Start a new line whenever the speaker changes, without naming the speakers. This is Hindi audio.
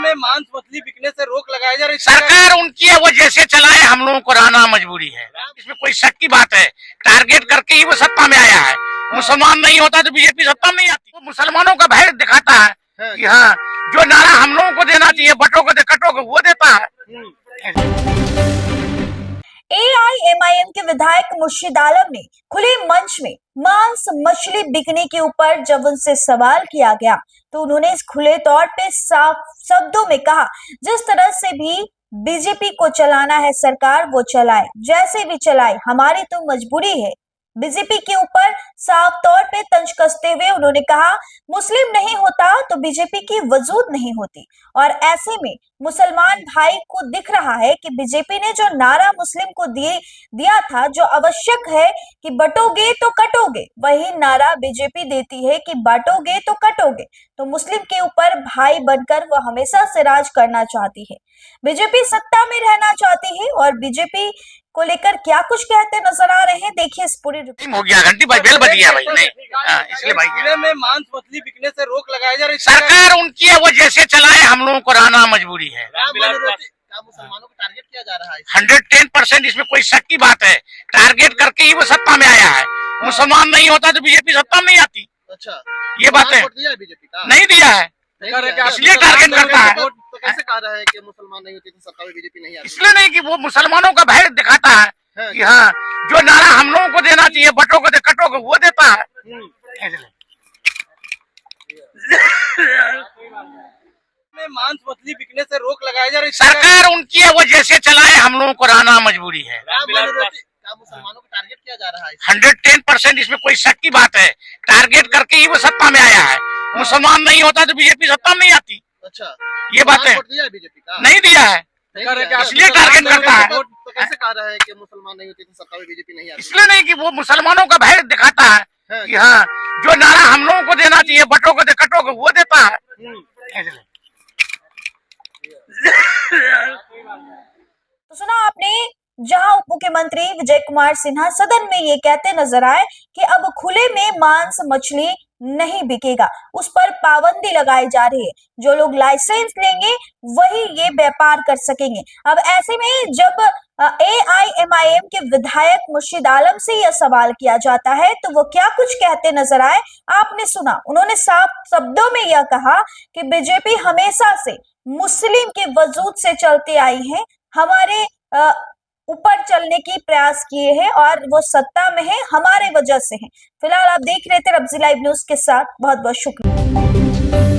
में मांस मछली बिकने से रोक लगाई जा रही।
सरकार उनकी है, वो जैसे चलाए, हम लोगों को रहना मजबूरी है। इसमें कोई शक की बात है, टारगेट करके ही वो सत्ता में आया है। मुसलमान नहीं होता तो बीजेपी सत्ता में नहीं आती। वो मुसलमानों का भय दिखाता है कि हाँ, जो नारा हम लोगों को देना चाहिए, बटोगे कटोगे, वो देता है।
एआईएमआईएम के विधायक मुर्शिद आलम ने खुले मंच में मांस मछली बिकने के ऊपर जब उनसे सवाल किया गया तो उन्होंने इस खुले तौर पे साफ शब्दों में कहा, जिस तरह से भी बीजेपी को चलाना है सरकार वो चलाए, जैसे भी चलाए, हमारी तो मजबूरी है। बीजेपी के ऊपर साफ तौर पे तंज कसते हुए उन्होंने कहा, मुस्लिम नहीं होता तो बीजेपी की वजूद नहीं होती। और ऐसे में मुसलमान भाई को दिख रहा है कि बीजेपी ने जो नारा मुस्लिम को दिया था, जो आवश्यक है कि बटोगे तो कटोगे, वही नारा बीजेपी देती है कि बांटोगे तो कटोगे। तो मुस्लिम के ऊपर भाई बनकर वो हमेशा से राज करना चाहती है। बीजेपी सत्ता में रहना चाहती है और बीजेपी को लेकर क्या कुछ कहते नजर आ रहे हैं, देखिए इस पूरी रिपोर्ट।
हो गया घंटी भाई, बेल बज गया भाई, नहीं इसलिए भाई
जिले में मांस मछली बिकने से रोक लगाई जा रही।
सरकार उनकी है, वो जैसे चलाए, हम लोगों को रहना मजबूरी है।
मुसलमानों को टारगेट किया जा रहा है।
110%, इसमें कोई शक की बात है, टारगेट करके ही वो सत्ता में आया है। मुसलमान नहीं होता तो बीजेपी सत्ता में नहीं आती।
अच्छा,
ये बात है,
बीजेपी का
नहीं दिया है, इसलिए टारगेट करता है।
तो कैसे कह रहा है कि मुसलमान नहीं होती तो सरकार में बीजेपी नहीं आती?
इसलिए नहीं कि वो मुसलमानों का भय दिखाता है कि हाँ, जो नारा हम लोगों को देना चाहिए, बटोगे कटोगे, वो देता है।
में मांस मछली बिकने से रोक लगाई जा रही।
सरकार उनकी है, वो जैसे चलाए, हम लोगों को रहना मजबूरी है।
मुसलमानों को टारगेट किया जा रहा है।
110%, इसमें कोई शक की बात है, टारगेट करके ही वो सत्ता में आया है। मुसलमान नहीं होता तो बीजेपी सत्ता में नहीं आती।
अच्छा,
ये बात है,
बीजेपी का
नहीं दिया है, इसलिए टारगेट करता है।
तो कैसे कह रहा है कि मुसलमान नहीं होती तो सरकार में बीजेपी नहीं आती?
इसलिए नहीं कि वो मुसलमानों का भय दिखाता है कि हाँ, जो नारा हम लोगों को देना चाहिए, बटोगे कटोगे, वो देता है।
तो सुना आपने, जहां उप मुख्यमंत्री विजय कुमार सिन्हा सदन में ये कहते नजर आए कि अब खुले में मांस मछली नहीं बिकेगा, उस पर पाबंदी लगाई जा रही है। जो लोग लाइसेंस लेंगे वही ये व्यापार कर सकेंगे। अब ऐसे में जब एआईएमआईएम के विधायक मुर्शिद आलम से यह सवाल किया जाता है तो वो क्या कुछ कहते नजर आए, आपने सुना। उन्होंने साफ शब्दों में यह कहा कि बीजेपी हमेशा से मुस्लिम के वजूद से चलती आई है, हमारे ऊपर चलने की प्रयास किए हैं और वो सत्ता में है हमारे वजह से है। फिलहाल आप देख रहे थे रब्जी लाइव न्यूज के साथ, बहुत बहुत शुक्रिया।